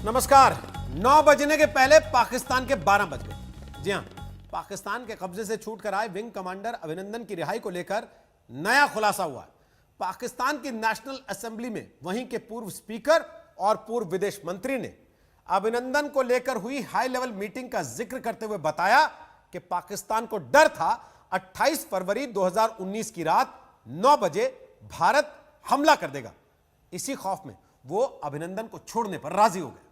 नमस्कार। 9 बजने के पहले पाकिस्तान के 12 बज गए। जी हां, पाकिस्तान के कब्जे से छूटकर आए विंग कमांडर अभिनंदन की रिहाई को लेकर नया खुलासा हुआ है। पाकिस्तान की नेशनल असेंबली में वहीं के पूर्व स्पीकर और पूर्व विदेश मंत्री ने अभिनंदन को लेकर हुई हाई लेवल मीटिंग का जिक्र करते हुए बताया कि पाकिस्तान को डर था 28 फरवरी 2019 की रात 9 बजे भारत हमला कर देगा। इसी खौफ में वो अभिनंदन को छोड़ने पर राजी हो गए।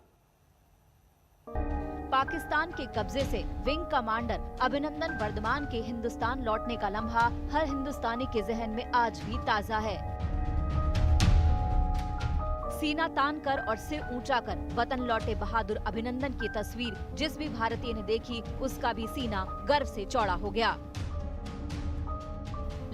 पाकिस्तान के कब्जे से विंग कमांडर अभिनंदन वर्धमान के हिंदुस्तान लौटने का लम्हा हर हिंदुस्तानी के जहन में आज भी ताजा है। सीना तान कर और सिर ऊंचा कर वतन लौटे बहादुर अभिनंदन की तस्वीर जिस भी भारतीय ने देखी उसका भी सीना गर्व से चौड़ा हो गया।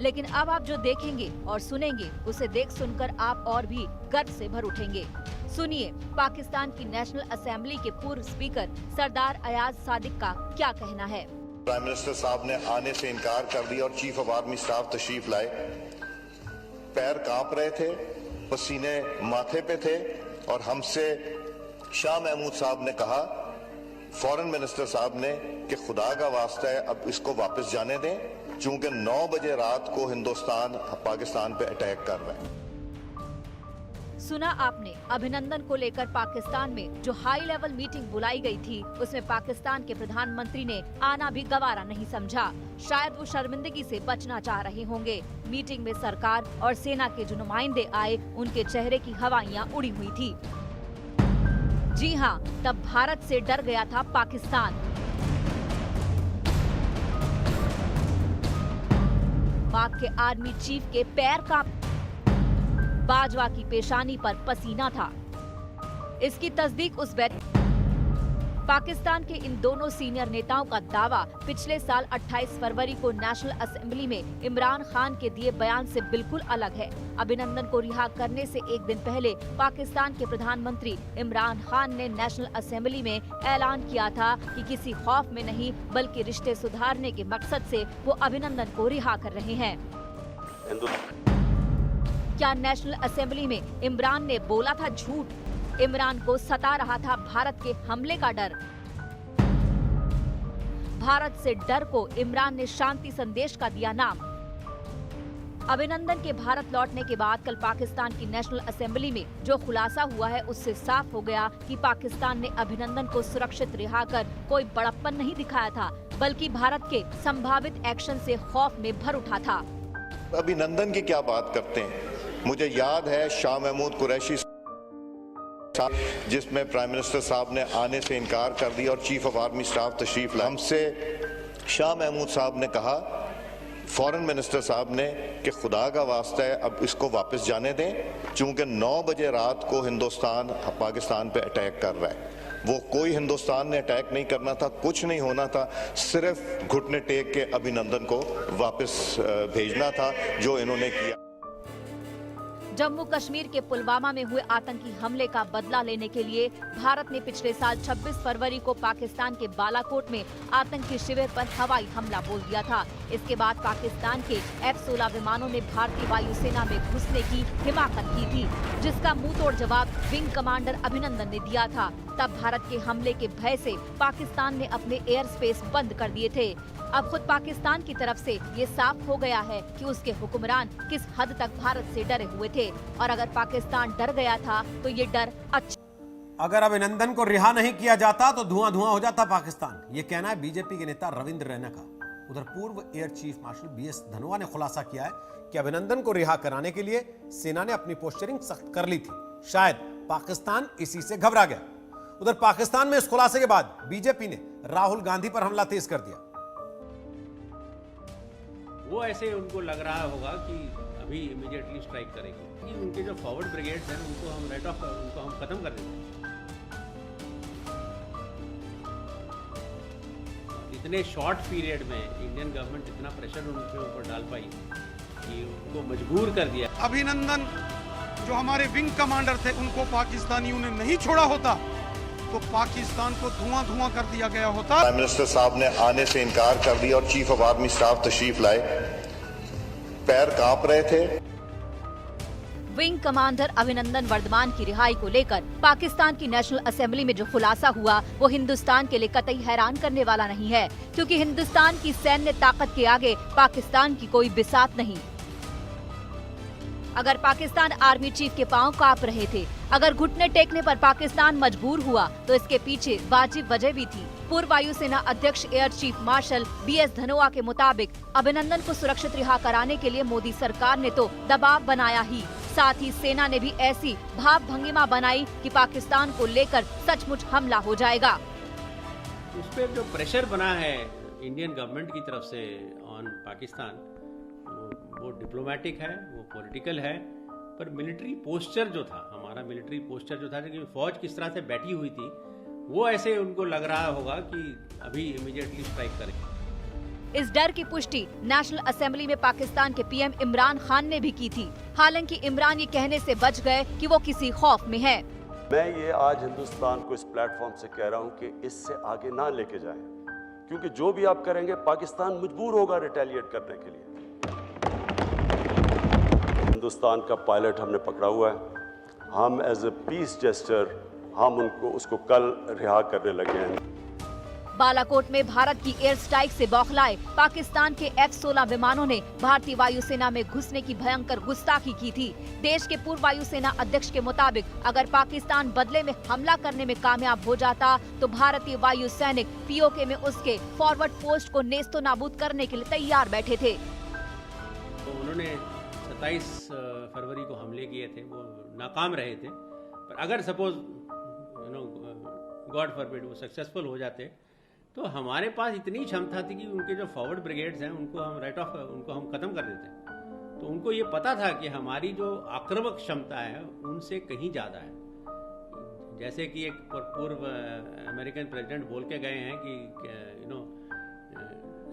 लेकिन अब आप जो देखेंगे और सुनेंगे उसे देख सुनकर आप और भी गर्व से भर उठेंगे। सुनिए पाकिस्तान की नेशनल असेंबली के पूर्व स्पीकर सरदार अयाज सादिक का क्या कहना है। प्राइम मिनिस्टर साहब ने आने से इनकार कर दिया और चीफ ऑफ आर्मी स्टाफ तशरीफ लाए। पैर कांप रहे थे, पसीने माथे पे थे और हमसे शाह महमूद साहब ने कहा, फॉरेन मिनिस्टर साहब ने, कि खुदा का वास्ता है अब इसको वापस जाने दें, चूंकि 9 बजे रात को हिंदुस्तान पाकिस्तान पे अटैक कर रहा है। सुना आपने, अभिनंदन को लेकर पाकिस्तान में जो हाई लेवल मीटिंग बुलाई गई थी उसमें पाकिस्तान के प्रधानमंत्री ने आना भी गवारा नहीं समझा। शायद वो शर्मिंदगी से बचना चाह रहे होंगे। मीटिंग में सरकार और सेना के जो नुमाइंदे आए उनके चेहरे की हवाइयां उड़ी हुई थी। जी हाँ, तब भारत से डर गया था पाकिस्तान। पाक के आर्मी चीफ के पैर कांप, बाजवा की पेशानी पर पसीना था। इसकी तस्दीक उस पाकिस्तान के इन दोनों सीनियर नेताओं का दावा पिछले साल 28 फरवरी को नेशनल असेंबली में इमरान खान के दिए बयान से बिल्कुल अलग है। अभिनंदन को रिहा करने से एक दिन पहले पाकिस्तान के प्रधानमंत्री इमरान खान ने नेशनल असेंबली में ऐलान किया था कि किसी खौफ में नहीं बल्कि रिश्ते सुधारने के मकसद से वो अभिनंदन को रिहा कर रहे हैं। क्या नेशनल असेंबली में इमरान ने बोला था झूठ? इमरान को सता रहा था भारत के हमले का डर। भारत से डर को इमरान ने शांति संदेश का दिया नाम। अभिनंदन के भारत लौटने के बाद कल पाकिस्तान की नेशनल असेंबली में जो खुलासा हुआ है उससे साफ हो गया कि पाकिस्तान ने अभिनंदन को सुरक्षित रिहा कर कोई बड़प्पन नहीं दिखाया था, बल्कि भारत के संभावित एक्शन से खौफ में भर उठा था। अभिनंदन की क्या बात करते हैं। मुझे याद है शाह महमूद कुरैशी जिसमें प्राइम मिनिस्टर साहब ने आने से इनकार कर दिया और चीफ ऑफ आर्मी स्टाफ तशरीफ लाए। हमसे शाह महमूद साहब ने कहा, फॉरेन मिनिस्टर साहब ने, कि खुदा का वास्ता है अब इसको वापस जाने दें, चूंकि 9 बजे रात को हिंदुस्तान पाकिस्तान पे अटैक कर रहा है। वो कोई हिंदुस्तान ने अटैक नहीं करना था, कुछ नहीं होना था, सिर्फ घुटने टेक के अभिनंदन को वापस भेजना था, जो इन्होंने किया। जम्मू कश्मीर के पुलवामा में हुए आतंकी हमले का बदला लेने के लिए भारत ने पिछले साल 26 फरवरी को पाकिस्तान के बालाकोट में आतंकी शिविर पर हवाई हमला बोल दिया था। इसके बाद पाकिस्तान के F-16 विमानों ने भारतीय वायुसेना में घुसने की हिमाकत की थी, जिसका मुंहतोड़ जवाब विंग कमांडर अभिनंदन ने दिया था। तब भारत के हमले के भय से पाकिस्तान ने अपने एयर स्पेस बंद कर दिए थे। अब खुद पाकिस्तान की तरफ से ये साफ हो गया है कि उसके हुक्मरान किस हद तक भारत से डरे हुए थे, और अगर पाकिस्तान डर गया था तो ये डर अच्छा। अगर अभिनंदन को रिहा नहीं किया जाता तो धुआं धुआं हो जाता पाकिस्तान। ये कहना है बीजेपी के नेता रविंद्र रैना का। उधर पूर्व air chief marshal BS Dhanoa ने खुलासा किया है कि अभिनंदन को रिहा कराने के लिए सेना ने अपनी पोस्चरिंग सख्त कर ली थी। शायद पाकिस्तान इसी से घबरा गया। उधर पाकिस्तान में इस खुलासे के बाद बीजेपी ने राहुल गांधी पर हमला तेज कर दिया। वो ऐसे उनको लग रहा होगा कि अभी इमीडिएटली स्ट्राइक करेंगे। उनके जो फॉरवर्ड ब्रिगेड्स हैं उनको हम राइट ऑफ उनको हम खत्म कर देंगे। इतने शॉर्ट पीरियड में इंडियन गवर्नमेंट इतना प्रेशर उनके ऊपर डाल पाई कि उनको मजबूर कर दिया। अभिनंदन जो हमारे विंग कमांडर थे उनको पाकिस्तानियों ने नहीं छोड़ा होता तो पाकिस्तान को धुआं धुआं कर दिया गया होता। प्राइम मिनिस्टर साहब ने आने से इनकार कर दिया और चीफ ऑफ आर्मी स्टाफ तशरीफ लाए। पैर कांप रहे थे। विंग कमांडर अभिनंदन वर्धमान की रिहाई को लेकर पाकिस्तान की नेशनल असेंबली में जो खुलासा हुआ वो हिंदुस्तान के लिए कतई हैरान करने वाला नहीं है, क्योंकि हिंदुस्तान की सैन्य ताकत के आगे पाकिस्तान की कोई बिसात नहीं। अगर पाकिस्तान आर्मी चीफ के पांव कांप रहे थे, अगर घुटने टेकने पर पाकिस्तान मजबूर हुआ, तो इसके पीछे वाजिब वजह भी थी। पूर्व वायुसेना अध्यक्ष air chief marshal BS Dhanoa के मुताबिक अभिनंदन को सुरक्षित रिहा कराने के लिए मोदी सरकार ने तो दबाव बनाया ही, साथ ही सेना ने भी ऐसी भाव भंगिमा बनाई कि पाकिस्तान को लेकर सचमुच हमला हो जाएगा। उस पर जो प्रेशर बना है इंडियन गवर्नमेंट की तरफ से ऑन पाकिस्तान, वो डिप्लोमेटिक है, वो पॉलिटिकल है, पर मिलिट्री पोस्चर जो था, हमारा मिलिट्री पोस्चर जो था, लेकिन फौज किस तरह से बैठी हुई थी, वो ऐसे उनको लग रहा होगा कि अभी इमीडिएटली स्ट्राइक करें। इस डर की पुष्टि नेशनल असेंबली में पाकिस्तान के PM इमरान खान ने भी की थी। हालांकि इमरान ये कहने से बच गए कि वो किसी खौफ में है। मैं ये आज हिंदुस्तान को इस प्लेटफॉर्म से कह रहा हूं कि इससे आगे ना लेके जाएं, क्योंकि जो भी आप करेंगे पाकिस्तान मजबूर होगा रिटेलिएट करने के लिए। हिंदुस्तान का पायलट हमने पकड़ा हुआ है, हम एज ए पीस जेस्चर हम उसको कल रिहा करने लगे हैं। बालाकोट में भारत की एयर स्ट्राइक से बौखलाए पाकिस्तान के F-16 विमानों ने भारतीय वायुसेना में घुसने की भयंकर गुस्ताखी की थी। देश के पूर्व वायुसेना अध्यक्ष के मुताबिक अगर पाकिस्तान बदले में हमला करने में कामयाब हो जाता तो भारतीय वायु सैनिक POK में उसके फॉरवर्ड पोस्ट को नेस्तो नाबूद करने के लिए तैयार बैठे थे। तो उन्होंने 27 फरवरी को हमले किए थे, वो नाकाम रहे थे, पर अगर सपोज गॉड फॉरबिड वो सक्सेसफुल हो जाते तो हमारे पास इतनी क्षमता थी कि उनके जो फॉरवर्ड ब्रिगेड्स हैं उनको हम उनको हम खत्म कर देते। तो उनको ये पता था कि हमारी जो आक्रामक क्षमता है उनसे कहीं ज़्यादा है। जैसे कि एक पूर्व अमेरिकन प्रेसिडेंट बोल के गए हैं कि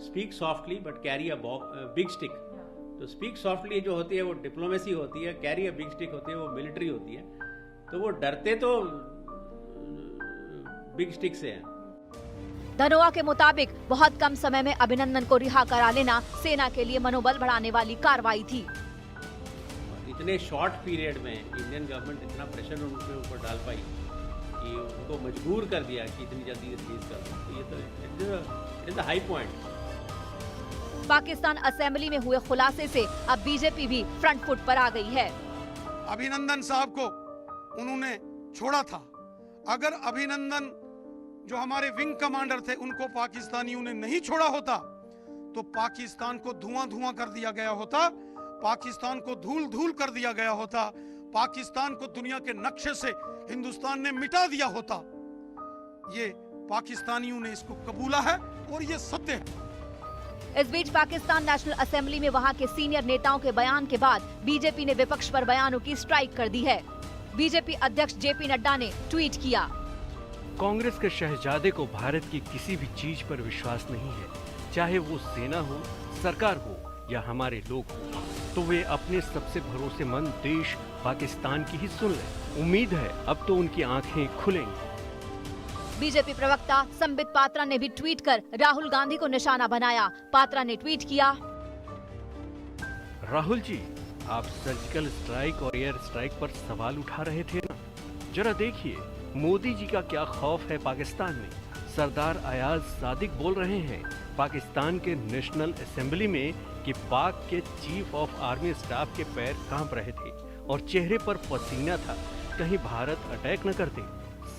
speak softly but carry a big stick. तो स्पीक सॉफ्टली जो होती है वो डिप्लोमेसी होती है, कैरी अ बिग स्टिक होती है वो मिलिट्री होती है। तो वो डरते तो बिग स्टिक से हैं। धनोआ के मुताबिक बहुत कम समय में अभिनंदन को रिहा करा लेना सेना के लिए मनोबल बढ़ाने वाली कार्रवाई थी। इतने शॉर्ट पीरियड में इंडियन गवर्नमेंट इतना प्रेशर उनके ऊपर डाल पाई कि उनको मजबूर कर दिया कि इतनी जल्दी रिलीज कर दो। तो ये तो it is the high point. Pakistan assembly में हुए खुलासे से अब बीजेपी भी फ्रंट फुट पर आ गई है। अभिनंदन साहब को उन्होंने छोड़ा था। अगर अभिनंदन जो हमारे विंग कमांडर थे उनको पाकिस्तानियों ने नहीं छोड़ा होता तो पाकिस्तान को धुआं धुआं कर दिया गया होता, पाकिस्तान को धूल धूल कर दिया गया होता, पाकिस्तान को दुनिया के नक्शे से हिंदुस्तान ने मिटा दिया होता। ये पाकिस्तानियों ने इसको कबूला है और ये सत्य है। इस बीच पाकिस्तान नेशनल असेंबली में वहां के सीनियर नेताओं के बयान के बाद बीजेपी ने विपक्ष पर बयानों की स्ट्राइक कर दी है। बीजेपी अध्यक्ष JP नड्डा ने ट्वीट किया, कांग्रेस के शहजादे को भारत की किसी भी चीज पर विश्वास नहीं है, चाहे वो सेना हो, सरकार हो या हमारे लोग हो, तो वे अपने सबसे भरोसेमंद देश पाकिस्तान की ही सुन लें। उम्मीद है अब तो उनकी आंखें खुलेंगी। बीजेपी प्रवक्ता संबित पात्रा ने भी ट्वीट कर राहुल गांधी को निशाना बनाया। पात्रा ने ट्वीट किया, राहुल जी, आप सर्जिकल स्ट्राइक और एयर स्ट्राइक पर सवाल उठा रहे थे ना, जरा देखिए मोदी जी का क्या खौफ है पाकिस्तान में। सरदार अयाज सादिक बोल रहे हैं पाकिस्तान के नेशनल असेंबली में कि पाक के चीफ ऑफ आर्मी स्टाफ के पैर कांप रहे थे और चेहरे पर पसीना था, कहीं भारत अटैक न कर दे,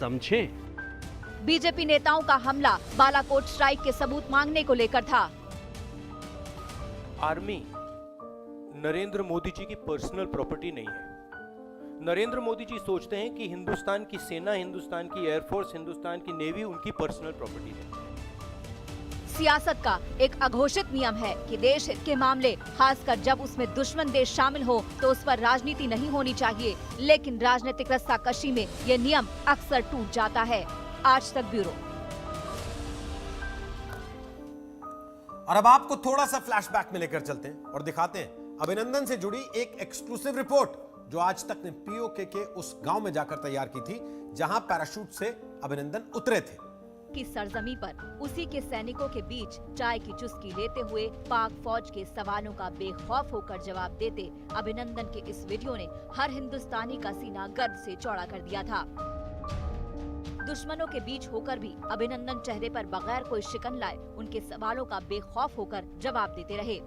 समझें। बीजेपी नेताओं का हमला बालाकोट स्ट्राइक के सबूत मांगने को लेकर था। आर्मी नरेंद्र मोदी जी की पर्सनल प्रॉपर्टी नहीं है। नरेंद्र मोदी जी सोचते हैं कि हिंदुस्तान की सेना, हिंदुस्तान की एयरफोर्स, हिंदुस्तान की नेवी उनकी पर्सनल प्रॉपर्टी है। सियासत का एक अघोषित नियम है कि देश हित के मामले, खासकर जब उसमें दुश्मन देश शामिल हो, तो उस पर राजनीति नहीं होनी चाहिए। लेकिन राजनीतिक रस्साकशी में ये नियम अक्सर टूट जाता है। आज तक ब्यूरो। और अब आपको थोड़ा सा फ्लैशबैक में लेकर चलते हैं और दिखाते हैं अभिनंदन से जुड़ी एक एक्सक्लूसिव रिपोर्ट जो आज तक ने POK के उस गांव में जाकर तैयार की थी जहां पैराशूट से अभिनंदन उतरे थे। की सरजमी पर उसी के सैनिकों के बीच चाय की चुस्की लेते हुए पाक फौज के सवालों का बेखौफ होकर जवाब देते अभिनंदन के इस वीडियो ने हर हिंदुस्तानी का सीना गर्व से चौड़ा कर दिया था। दुश्मनों के बीच होकर भी अभिनंदन चेहरे पर बगैर कोई शिकन लाए उनके सवालों का बेखौफ होकर जवाब देते रहे।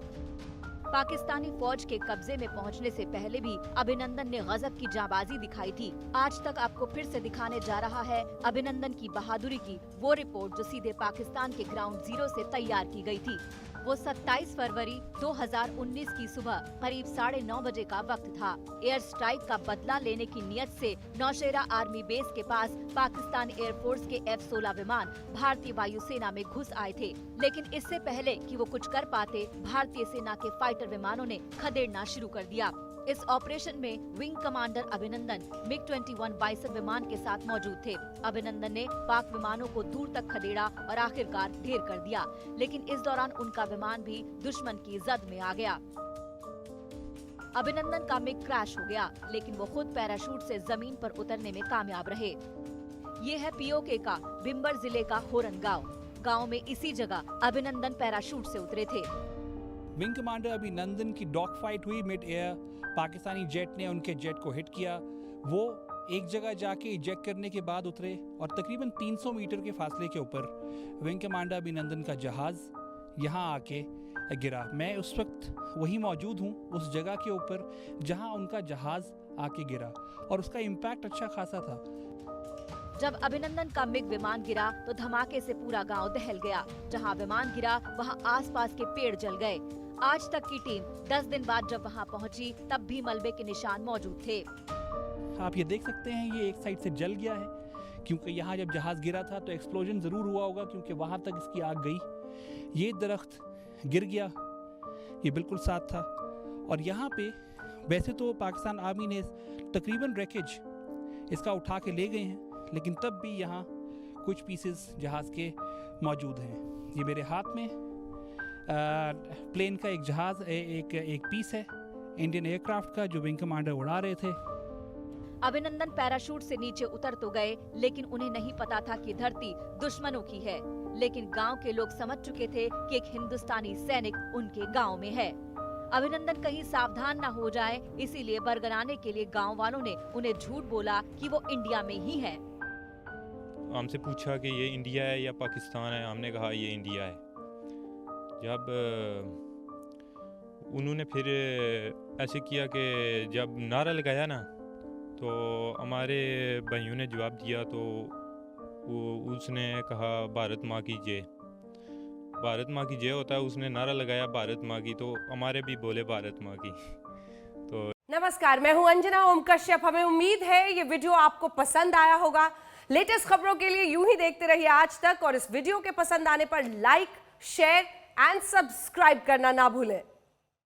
पाकिस्तानी फौज के कब्जे में पहुंचने से पहले भी अभिनंदन ने गजब की जाबाजी दिखाई थी। आज तक आपको फिर से दिखाने जा रहा है अभिनंदन की बहादुरी की वो रिपोर्ट जो सीधे पाकिस्तान के ग्राउंड जीरो से तैयार की गई थी। वो 27 फरवरी 2019 की सुबह करीब 9:30 बजे का वक्त था। एयर स्ट्राइक का बदला लेने की नियत से नौशेरा आर्मी बेस के पास पाकिस्तान एयरफोर्स के F-16 विमान भारतीय वायुसेना में घुस आए थे, लेकिन इससे पहले कि वो कुछ कर पाते, भारतीय सेना के फाइटर विमानों ने खदेड़ना शुरू कर दिया। इस ऑपरेशन में विंग कमांडर अभिनंदन MiG-21 बाइसन विमान के साथ मौजूद थे। अभिनंदन ने पाक विमानों को दूर तक खदेड़ा और आखिरकार ढेर कर दिया, लेकिन इस दौरान उनका विमान भी दुश्मन की जद में आ गया। अभिनंदन का मिग क्रैश हो गया, लेकिन वो खुद पैराशूट से जमीन पर उतरने में कामयाब रहे। ये है POK का भिम्बर जिले का होरन गाँव में इसी जगह अभिनंदन पैराशूट से उतरे थे। विंग कमांडर अभिनंदन की डॉग फाइट हुई मिड एयर। पाकिस्तानी जेट ने उनके जेट को हिट किया। वो एक जगह जाके इजेक्ट करने के बाद उतरे और तकरीबन 300 मीटर के फासले के ऊपर विंग कमांडर अभिनंदन का जहाज यहाँ आके गिरा। मैं उस वक्त वहीं मौजूद हूँ, उस जगह के ऊपर जहाँ उनका जहाज आके गिरा, और उसका इम्पैक्ट अच्छा खासा था। जब अभिनंदन का मिग विमान गिरा तो धमाके से पूरा गांव दहल गया। जहां विमान गिरा वहां आसपास के पेड़ जल गए। आज तक की टीम 10 दिन बाद जब वहां पहुंची तब भी मलबे के निशान मौजूद थे। आप ये देख सकते हैं, ये एक साइड से जल गया है, क्योंकि यहाँ जब जहाज गिरा था तो एक्सप्लोजन जरूर हुआ होगा, क्योंकि वहाँ तक इसकी आग गई। ये दरख्त गिर गया, ये बिल्कुल साथ था। और यहाँ पे वैसे तो पाकिस्तान आर्मी ने तकरीबन रैकेज इसका उठा के ले गए हैं, लेकिन तब भी यहाँ कुछ पीसेस जहाज़ के मौजूद हैं। ये मेरे हाथ में प्लेन का एक जहाज़ एक पीस है इंडियन एयरक्राफ्ट का, जो विंग कमांडर उड़ा रहे थे। अभिनंदन पैराशूट से नीचे उतर तो गए, लेकिन उन्हें नहीं पता था कि धरती दुश्मनों की है। लेकिन गांव के लोग समझ चुके थे कि एक हिंदुस्तानी सैनिक उनके गांव में है। अभिनंदन कहीं सावधान न हो जाए, इसीलिए बरगलाने के लिए गांव वालों ने उन्हें झूठ बोला कि वो इंडिया में ही है। हमसे पूछा कि ये इंडिया है या पाकिस्तान है, हमने कहा ये इंडिया है। जब उन्होंने फिर ऐसे किया कि जब नारा लगाया ना, तो हमारे भाइयों ने जवाब दिया, तो उसने कहा भारत माँ की जय। भारत माँ की जय होता है, उसने नारा लगाया भारत माँ की, तो हमारे भी बोले भारत माँ की। तो नमस्कार, मैं हूं अंजना ओम कश्यप। हमें उम्मीद है ये वीडियो आपको पसंद आया होगा। लेटेस्ट खबरों के लिए यूं ही देखते रहिए आज तक, और इस वीडियो के पसंद आने पर लाइक, शेयर एंड सब्सक्राइब करना ना भूलें।